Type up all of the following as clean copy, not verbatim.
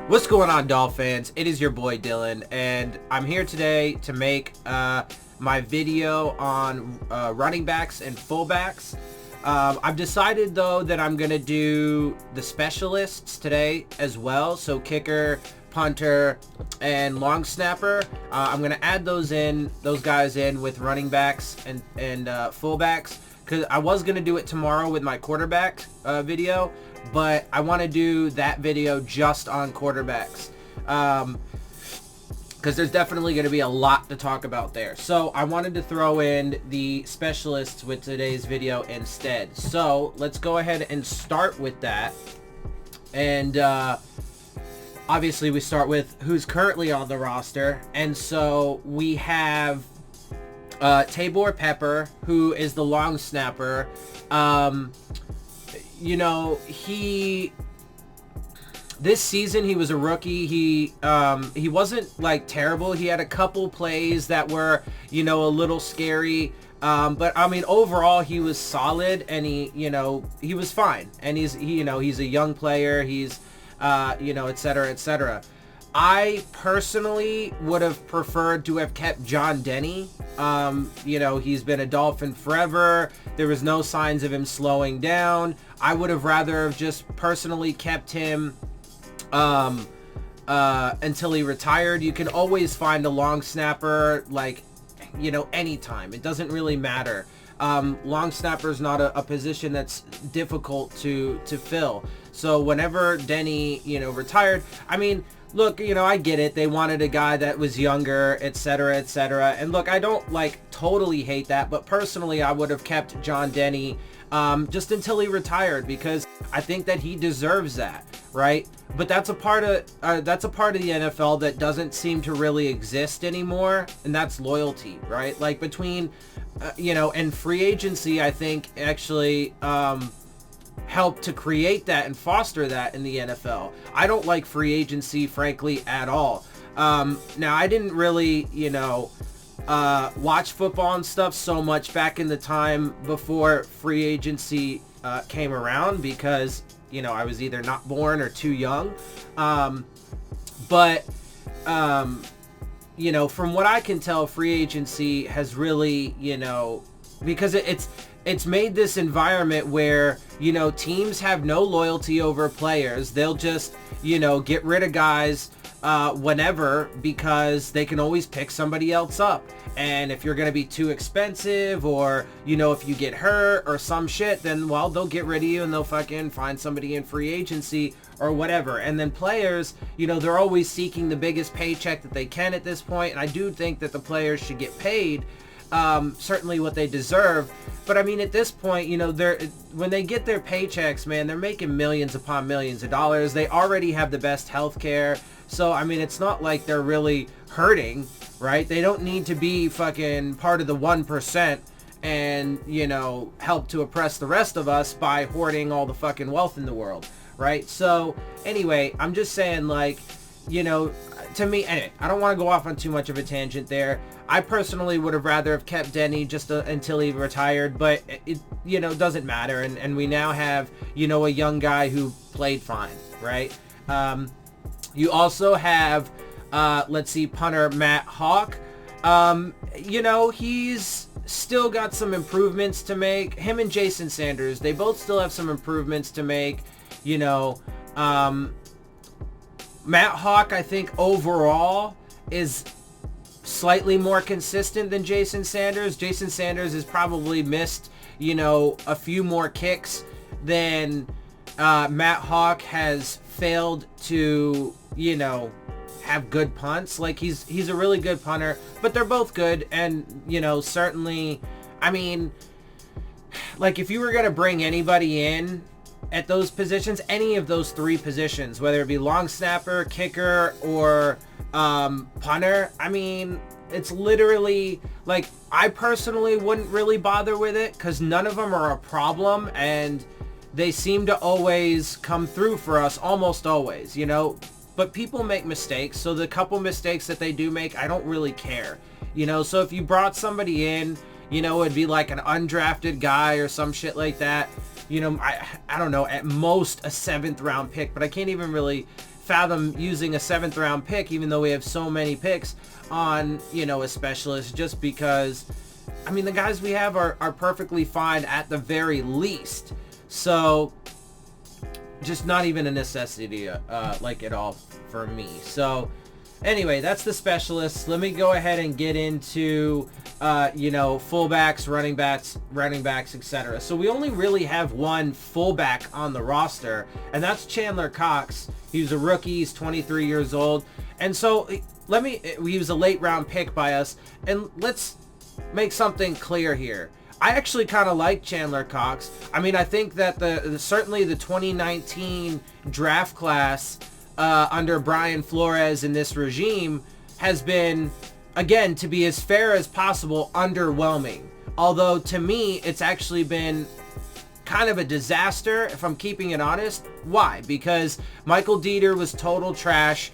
What's going on, Dolphins? It is your boy Dillon, and I'm here today to make my video on running backs and fullbacks. I've decided though that I'm gonna do the specialists today as well, so kicker, punter, and long snapper. I'm gonna add those guys in with running backs and fullbacks, because I was gonna do it tomorrow with my quarterback video, but I want to do that video just on quarterbacks, because there's definitely going to be a lot to talk about there. So I wanted to throw in the specialists with today's video instead. So let's go ahead and start with that. And obviously we start with who's currently on the roster. And so we have Tabor Pepper, who is the long snapper. You know, this season he was a rookie. He wasn't like terrible. He had a couple plays that were, you know, a little scary. But I mean, overall he was solid, and he was fine. And he's a young player. He's, et cetera, et cetera. I personally would have preferred to have kept John Denny. He's been a Dolphin forever. There was no signs of him slowing down. I would have rather have just personally kept him until he retired. You can always find a long snapper, like, anytime. It doesn't really matter. Long snapper is not a position that's difficult to fill. So whenever Denny, retired, I mean, look, I get it. They wanted a guy that was younger, etc., etc. And look, I don't totally hate that, but personally, I would have kept John Denny just until he retired, because I think that he deserves that, right? But that's a part of the NFL that doesn't seem to really exist anymore, and that's loyalty, right? Like between, and free agency, I think actually help to create that and foster that in the NFL. I don't like free agency, frankly, at all. Now, I didn't really, watch football and stuff so much back in the time before free agency came around, because, I was either not born or too young. From what I can tell, free agency has really, because it's made this environment where, teams have no loyalty over players. They'll just, get rid of guys whenever, because they can always pick somebody else up. And if you're going to be too expensive, or, if you get hurt or some shit, then, well, they'll get rid of you and they'll fucking find somebody in free agency or whatever. And then players, they're always seeking the biggest paycheck that they can at this point. And I do think that the players should get paid certainly what they deserve. But I mean, at this point, when they get their paychecks, man, they're making millions upon millions of dollars. They already have the best health care. So, I mean, it's not like they're really hurting, right? They don't need to be fucking part of the 1% and, help to oppress the rest of us by hoarding all the fucking wealth in the world, right? So, anyway, I'm just saying, to me, anyway, I don't want to go off on too much of a tangent there. I personally would have rather have kept Denny just until he retired, but it doesn't matter. And we now have, a young guy who played fine, right? You also have, punter Matt Hawk. He's still got some improvements to make. Him and Jason Sanders, they both still have some improvements to make. Matt Hawk, I think overall is slightly more consistent than Jason Sanders. Jason Sanders has probably missed, a few more kicks than Matt Hawk has failed to, have good punts. Like, he's a really good punter, but they're both good. And, certainly, I mean, like, if you were going to bring anybody in at those positions, any of those three positions, whether it be long snapper, kicker, or punter, I mean, it's literally, like, I personally wouldn't really bother with it, because none of them are a problem, and they seem to always come through for us, almost always, but people make mistakes. So the couple mistakes that they do make, I don't really care, so if you brought somebody in, it'd be like an undrafted guy or some shit like that. I don't know, at most a 7th round pick, but I can't even really fathom using a 7th round pick, even though we have so many picks, on, you know, a specialist, just because, I mean, the guys we have are perfectly fine at the very least. So just not even a necessity, like, at all for me. So anyway, that's the specialists. Let me go ahead and get into, you know, fullbacks, running backs, etc. So we only really have one fullback on the roster, and that's Chandler Cox. He's a rookie. He's 23 years old. And so he was a late round pick by us. And let's make something clear here. I actually kind of like Chandler Cox. I mean, I think that certainly the 2019 draft class under Brian Flores in this regime has been, again, to be as fair as possible, underwhelming. Although to me, it's actually been kind of a disaster, if I'm keeping it honest. Why? Because Michael Dieter was total trash.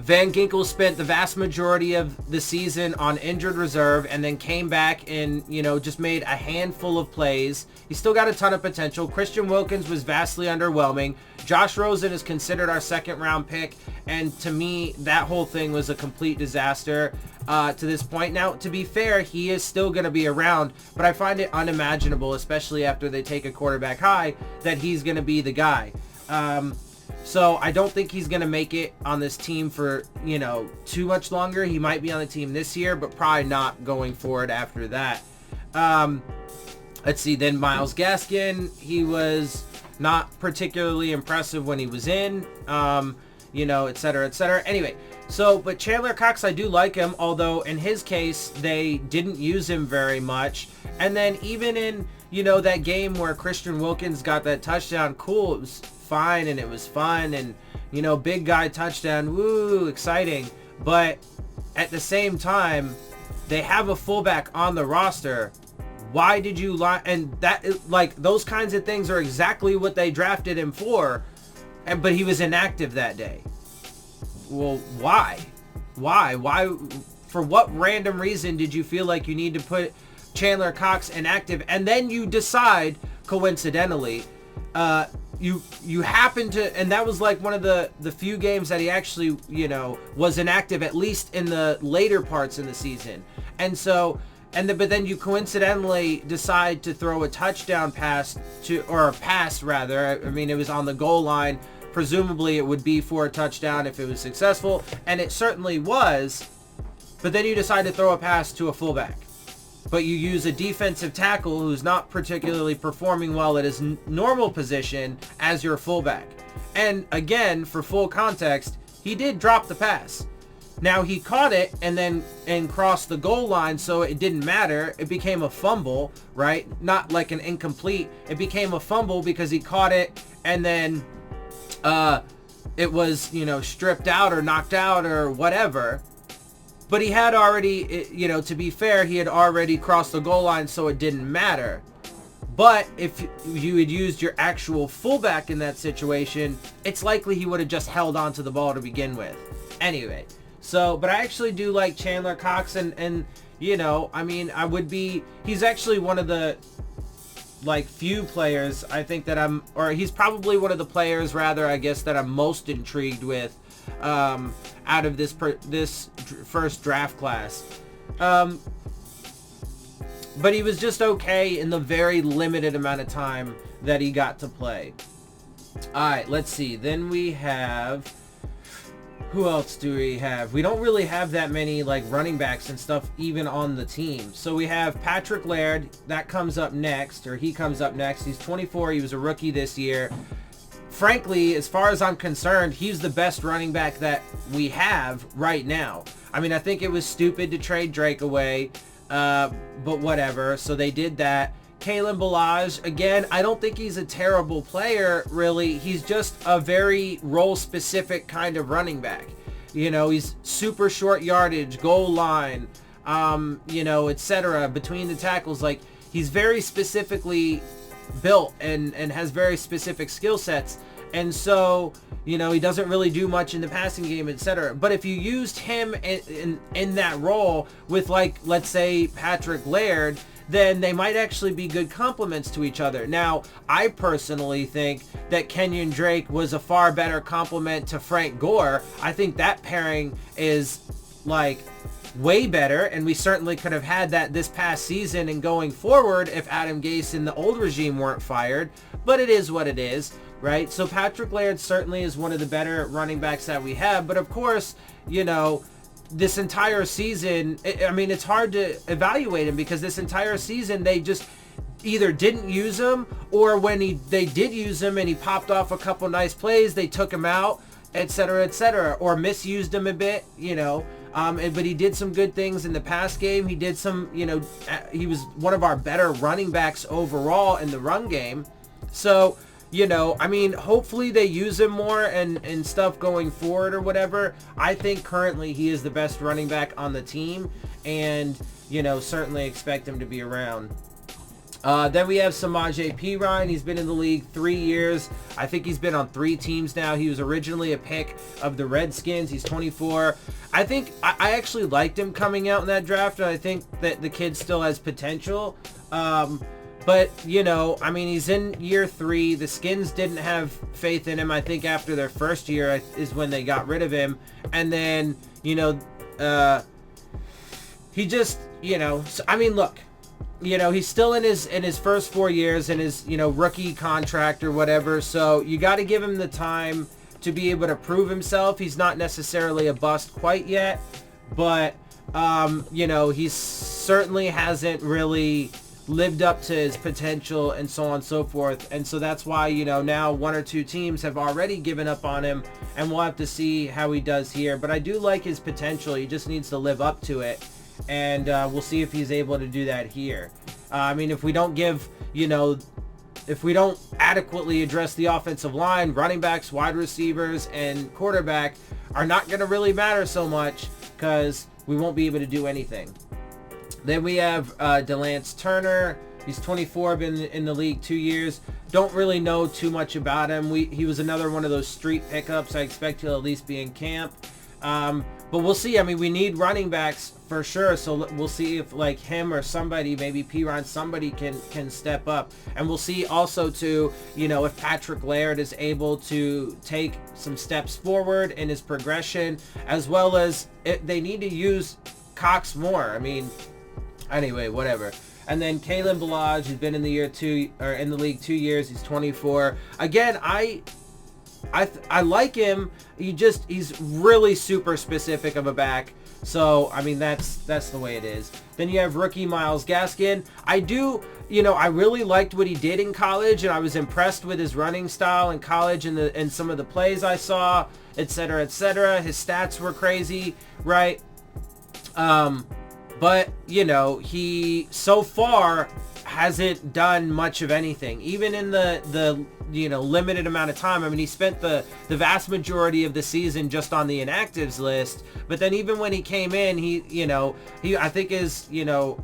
Van Ginkel spent the vast majority of the season on injured reserve and then came back and, you know, just made a handful of plays. He's still got a ton of potential. Christian Wilkins was vastly underwhelming. Josh Rosen is considered our 2nd round pick, and to me, that whole thing was a complete disaster to this point. Now, to be fair, he is still going to be around, but I find it unimaginable, especially after they take a quarterback high, that he's going to be the guy. So I don't think he's going to make it on this team for, you know, too much longer. He might be on the team this year, but probably not going forward after that. Let's see. Then Myles Gaskin, he was not particularly impressive when he was in, you know, et cetera, et cetera. Anyway, but Chandler Cox, I do like him, although in his case, they didn't use him very much. And then even in, you know, that game where Christian Wilkins got that touchdown, cool, it was fine and it was fun, and, you know, big guy touchdown, woo, exciting. But at the same time, they have a fullback on the roster. Why did you lie? And that, like, those kinds of things are exactly what they drafted him for, but he was inactive that day. Well, why? For what random reason did you feel like you need to put Chandler Cox inactive, and then you decide, coincidentally, you happen to, and that was like one of the few games that he actually, you know, was inactive, at least in the later parts in the season. And so, but then you coincidentally decide to throw a touchdown pass or a pass rather. I mean, it was on the goal line. Presumably it would be for a touchdown if it was successful, and it certainly was. But then you decide to throw a pass to a fullback. But you use a defensive tackle who's not particularly performing well at his normal position as your fullback. And again, for full context, he did drop the pass. Now, he caught it and crossed the goal line, so it didn't matter. It became a fumble, right? Not like an incomplete. It became a fumble because he caught it and then it was, you know, stripped out or knocked out or whatever. But he had already, you know, to be fair, he had already crossed the goal line, so it didn't matter. But if you had used your actual fullback in that situation, it's likely he would have just held on to the ball to begin with. Anyway, but I actually do like Chandler Cox, and you know, I mean, he's actually one of the, like, few players I think that he's probably one of the players, rather, I guess, that I'm most intrigued with out of this first draft class. But he was just okay in the very limited amount of time that he got to play. Alright, let's see. Then we have, who else do we have? We don't really have that many, like, running backs and stuff even on the team. So we have Patrick Laird. That comes up next, or he comes up next. He's 24. He was a rookie this year. Frankly, as far as I'm concerned, he's the best running back that we have right now. I mean, I think it was stupid to trade Drake away, but whatever. So they did that. Kalen Ballage, again, I don't think he's a terrible player, really. He's just a very role-specific kind of running back. You know, he's super short yardage, goal line, you know, etc. Between the tackles. Like, he's very specifically built and has very specific skill sets. And so, you know, he doesn't really do much in the passing game, etc. But if you used him in that role with, like, let's say Patrick Laird, then they might actually be good complements to each other. Now, I personally think that Kenyon Drake was a far better complement to Frank Gore. I think that pairing is like way better, and we certainly could have had that this past season and going forward if Adam Gase and the old regime weren't fired, but it is what it is, right? So Patrick Laird certainly is one of the better running backs that we have, but of course, you know, this entire season, I mean, it's hard to evaluate him because this entire season they just either didn't use him, or when they did use him and he popped off a couple nice plays, they took him out, etc., or misused him a bit, you know. But he did some good things in the past game. He did some, you know, he was one of our better running backs overall in the run game. So, you know, I mean, hopefully they use him more and stuff going forward or whatever. I think currently he is the best running back on the team, and, you know, certainly expect him to be around. Then we have Samaje Perine. He's been in the league 3 years. I think he's been on 3 teams now. He was originally a pick of the Redskins. He's 24. I think I actually liked him coming out in that draft, and I think that the kid still has potential. But, you know, I mean, he's in year 3. The Skins didn't have faith in him. I think after their first year is when they got rid of him. And then, you know, he just, you know, I mean, look. You know, he's still in his first 4 years in his, you know, rookie contract or whatever. So you got to give him the time to be able to prove himself. He's not necessarily a bust quite yet, but, you know, he certainly hasn't really lived up to his potential and so on and so forth. And so that's why, you know, now 1 or 2 teams have already given up on him, and we'll have to see how he does here. But I do like his potential. He just needs to live up to it. And we'll see if he's able to do that here. I mean, if we don't give, you know, if we don't adequately address the offensive line, running backs, wide receivers, and quarterback are not going to really matter so much because we won't be able to do anything. Then we have Delance Turner. He's 24, been in the league 2 years. Don't really know too much about him. He was another one of those street pickups. I expect he'll at least be in camp. But we'll see. I mean, we need running backs for sure. So we'll see if like him or somebody, maybe Perine, somebody can step up. And we'll see also too, you know, if Patrick Laird is able to take some steps forward in his progression, as well as they need to use Cox more. I mean, anyway, whatever. And then Kalen Ballage, who's been in the in the league 2 years. He's 24. Again, I like him. He's really super specific of a back. So, I mean, that's the way it is. Then you have rookie Myles Gaskin. I really liked what he did in college, and I was impressed with his running style in college and some of the plays I saw, etc., etc. His stats were crazy, right? But, you know, he so far hasn't done much of anything, even in the you know, limited amount of time. I mean, he spent the vast majority of the season just on the inactives list, but then even when he came in, I think his, you know,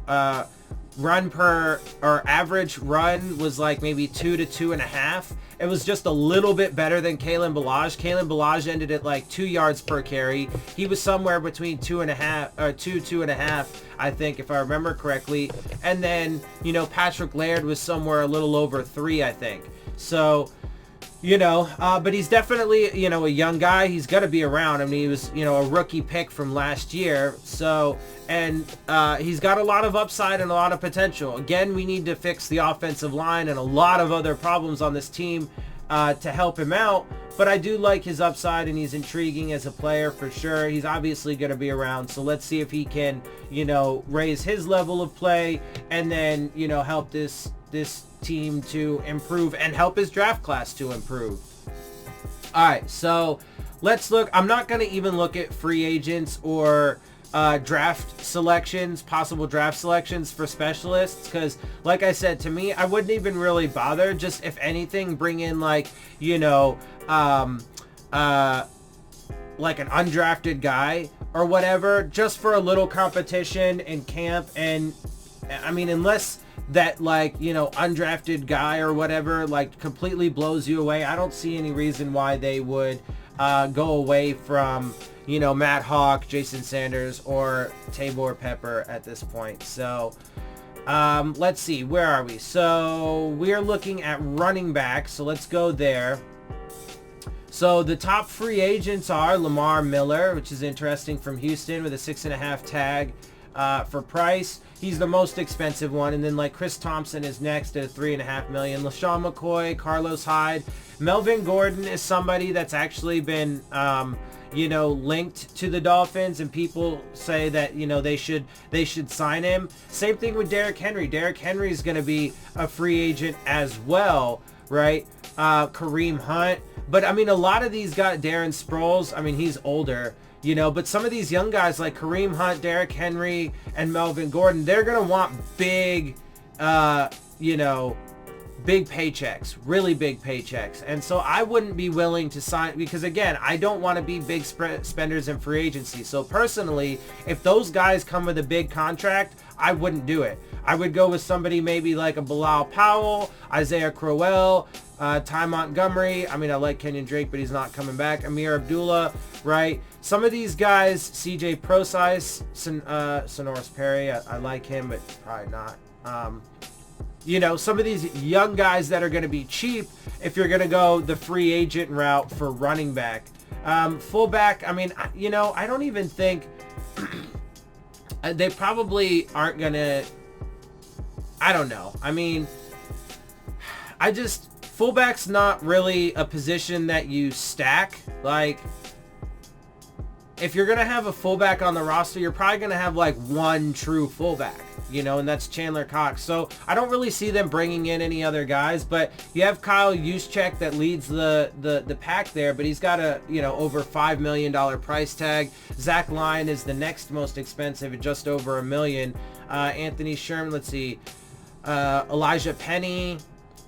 run per, or average run was like maybe 2 to 2.5. It was just a little bit better than Kalen Ballage. Kalen Ballage ended at like 2 yards per carry. He was somewhere between 2.5 or 2.5, I think, if I remember correctly. And then, you know, Patrick Laird was somewhere a little over 3, I think. So, you know, but he's definitely, you know, a young guy. He's got to be around. I mean, he was, you know, a rookie pick from last year. So, and he's got a lot of upside and a lot of potential. Again, we need to fix the offensive line and a lot of other problems on this team to help him out. But I do like his upside, and he's intriguing as a player for sure. He's obviously going to be around. So let's see if he can, you know, raise his level of play and then, you know, help this team to improve and help his draft class to improve. All right, so let's look. I'm not going to even look at free agents or draft selections, possible draft selections for specialists, because like I said, to me, I wouldn't even really bother. Just if anything, bring in like, you know, like an undrafted guy or whatever, just for a little competition in camp. And I mean, unless that, like, you know, undrafted guy or whatever like completely blows you away, I don't see any reason why they would go away from, you know, Matt Hawk, Jason Sanders, or Tabor Pepper at this point. So Let's see, where are we? So we're looking at running back. So let's go there. So the top free agents are Lamar Miller, which is interesting, from Houston with a 6.5 tag for Price. He's the most expensive one. And then like Chris Thompson is next at $3.5 million. LaShawn McCoy, Carlos Hyde. Melvin Gordon is somebody that's actually been, linked to the Dolphins, and people say that, they should sign him. Same thing with Derrick Henry. Derrick Henry is going to be a free agent as well, right? Kareem Hunt. But I mean, a lot of these guys, Darren Sproles, I mean, he's older, but some of these young guys like Kareem Hunt, Derrick Henry, and Melvin Gordon, they're going to want big, big paychecks, really big paychecks. And so I wouldn't be willing to sign, because again, I don't want to be big spenders in free agency. So personally, if those guys come with a big contract, I wouldn't do it. I would go with somebody maybe like a Bilal Powell, Isaiah Crowell, Ty Montgomery. I mean, I like Kenyon Drake, but he's not coming back. Amir Abdullah, right? Some of these guys, CJ Prosise, Sonoris Perry, I like him, but probably not. Some of these young guys that are going to be cheap if you're going to go the free agent route for running back. Fullback, I mean, I don't even think they probably aren't going to, I don't know. I mean, fullback's not really a position that you stack. Like, if you're going to have a fullback on the roster, you're probably going to have like one true fullback, and that's Chandler Cox. So I don't really see them bringing in any other guys, but you have Kyle Juszczyk that leads the pack there, but he's got a, over $5 million price tag. Zach Lyon is the next most expensive at just over $1 million. Anthony Sherman, let's see, Elijah Penny,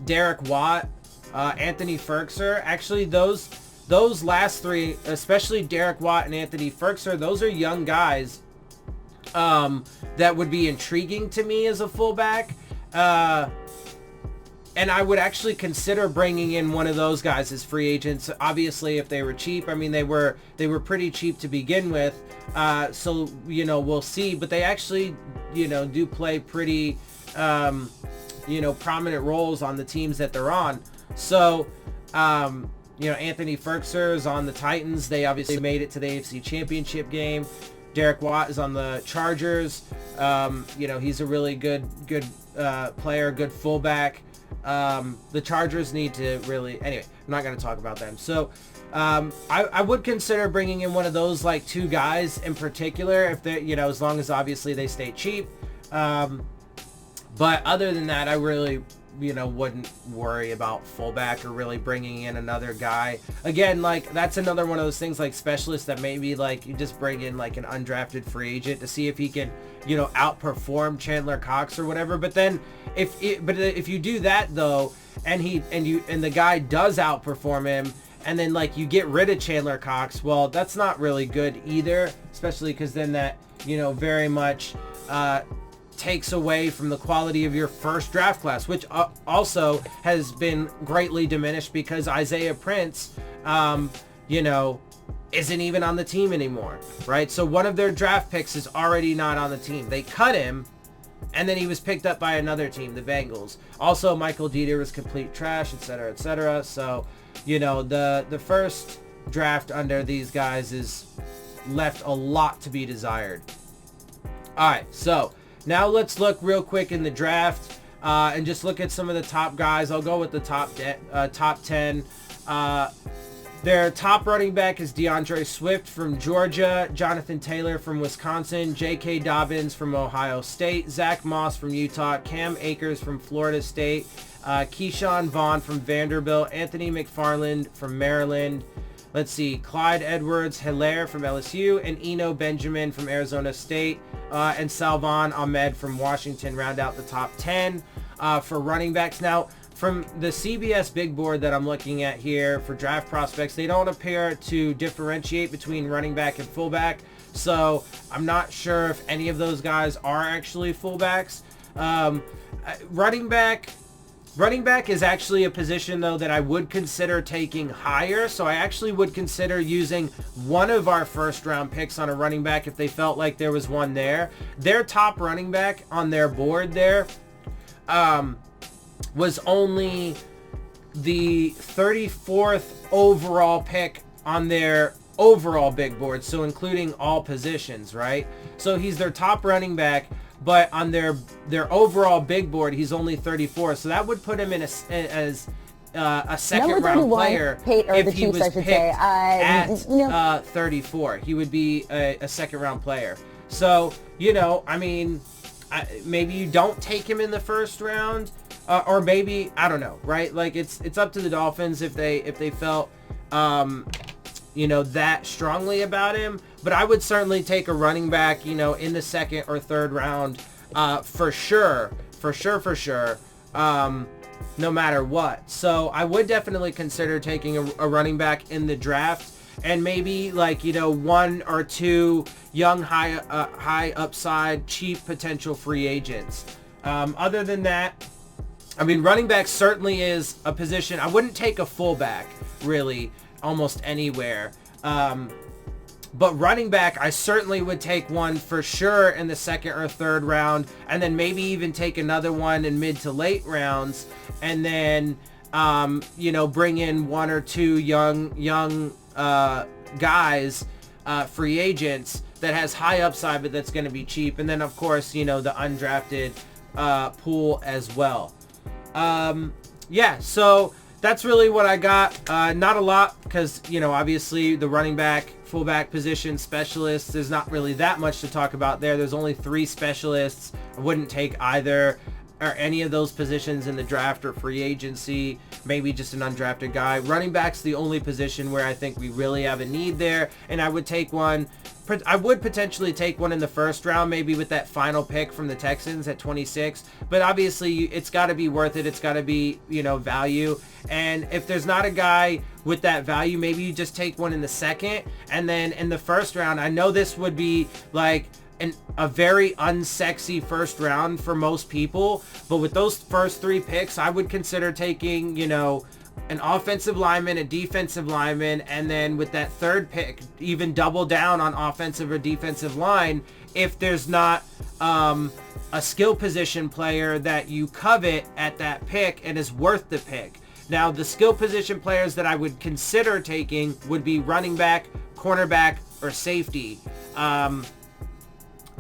Derek Watt, Anthony Ferkser. Actually, those last three, especially Derek Watt and Anthony Ferkser, those are young guys that would be intriguing to me as a fullback. And I would actually consider bringing in one of those guys as free agents. Obviously, if they were cheap. I mean, they were pretty cheap to begin with. So, we'll see. But they actually, do play pretty, prominent roles on the teams that they're on. So, Anthony Ferkser is on the Titans. They obviously made it to the AFC Championship game. Derek Watt is on the Chargers. He's a really good player, good fullback. The Chargers need to really... Anyway, I'm not going to talk about them. So, I would consider bringing in one of those, like, two guys in particular, if they, as long as obviously they stay cheap. But other than that, I really... wouldn't worry about fullback or really bringing in another guy. Again, like, that's another one of those things, like specialists, that maybe like you just bring in like an undrafted free agent to see if he can, outperform Chandler Cox or whatever. But then if you do that though, and the guy does outperform him, and then like you get rid of Chandler Cox, well, that's not really good either, especially because then that, very much takes away from the quality of your first draft class, which also has been greatly diminished because Isaiah Prince, isn't even on the team anymore, right? So one of their draft picks is already not on the team. They cut him, and then he was picked up by another team, the Bengals. Also, Michael Dieter was complete trash, etc., etc. So, the first draft under these guys is left a lot to be desired. All right, so now let's look real quick in the draft and just look at some of the top guys. I'll go with the top 10. Their top running back is DeAndre Swift from Georgia, Jonathan Taylor from Wisconsin, J.K. Dobbins from Ohio State, Zach Moss from Utah, Cam Akers from Florida State, Keyshawn Vaughn from Vanderbilt, Anthony McFarland from Maryland. Let's see, Clyde Edwards-Helaire from LSU, and Eno Benjamin from Arizona State, and Salvon Ahmed from Washington round out the top 10 for running backs. Now, from the CBS big board that I'm looking at here for draft prospects, they don't appear to differentiate between running back and fullback, so I'm not sure if any of those guys are actually fullbacks. Running back, Running back is actually a position, though, that I would consider taking higher. So I actually would consider using one of our first-round picks on a running back if they felt like there was one there. Their top running back on their board there was only the 34th overall pick on their overall big board, so including all positions, right? So he's their top running back, but on their overall big board, he's only 34. So that would put him in as a second round player if he was picked at 34. He would be a second round player. So, you know, I mean, maybe you don't take him in the first round, or maybe, I don't know, right? Like it's up to the Dolphins if they felt you know, that strongly about him. But I would certainly take a running back, you know, in the second or third round, for sure, no matter what. So I would definitely consider taking a running back in the draft, and maybe, like, you know, one or two young, high upside, cheap potential free agents. Other than that, I mean, running back certainly is a position. I wouldn't take a fullback, really, almost anywhere. But running back, I certainly would take one for sure in the second or third round, and then maybe even take another one in mid to late rounds, and then, you know, bring in one or two young guys, free agents that has high upside, but that's going to be cheap. And then, of course, you know, the undrafted pool as well. Yeah, so that's really what I got. Not a lot, because, you know, obviously the running back, fullback position specialists, there's not really that much to talk about there. There's only 3 specialists. I wouldn't take either or any of those positions in the draft or free agency. Maybe just an undrafted guy. Running back's the only position where I think we really have a need there, and I would take one. I would potentially take one in the first round, maybe with that final pick from the Texans at 26. But obviously, it's got to be worth it. It's got to be, you know, value. And if there's not a guy with that value, maybe you just take one in the second. And then in the first round, I know this would be like a very unsexy first round for most people, but with those first 3 picks, I would consider taking, you know, an offensive lineman, a defensive lineman, and then with that third pick, even double down on offensive or defensive line if there's not a skill position player that you covet at that pick and is worth the pick. Now, the skill position players that I would consider taking would be running back, cornerback, or safety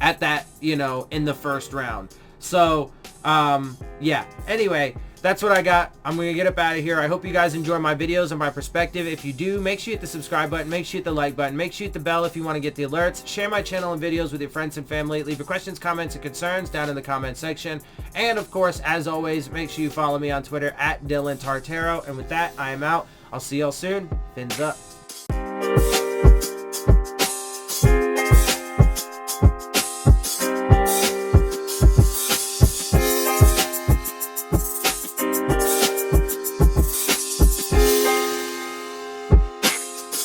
at that, you know, in the first round. So, yeah. Anyway, that's what I got. I'm going to get up out of here. I hope you guys enjoy my videos and my perspective. If you do, make sure you hit the subscribe button. Make sure you hit the like button. Make sure you hit the bell if you want to get the alerts. Share my channel and videos with your friends and family. Leave your questions, comments, and concerns down in the comment section. And, of course, as always, make sure you follow me on Twitter at Dillon Tartaro. And with that, I am out. I'll see y'all soon. Fins up.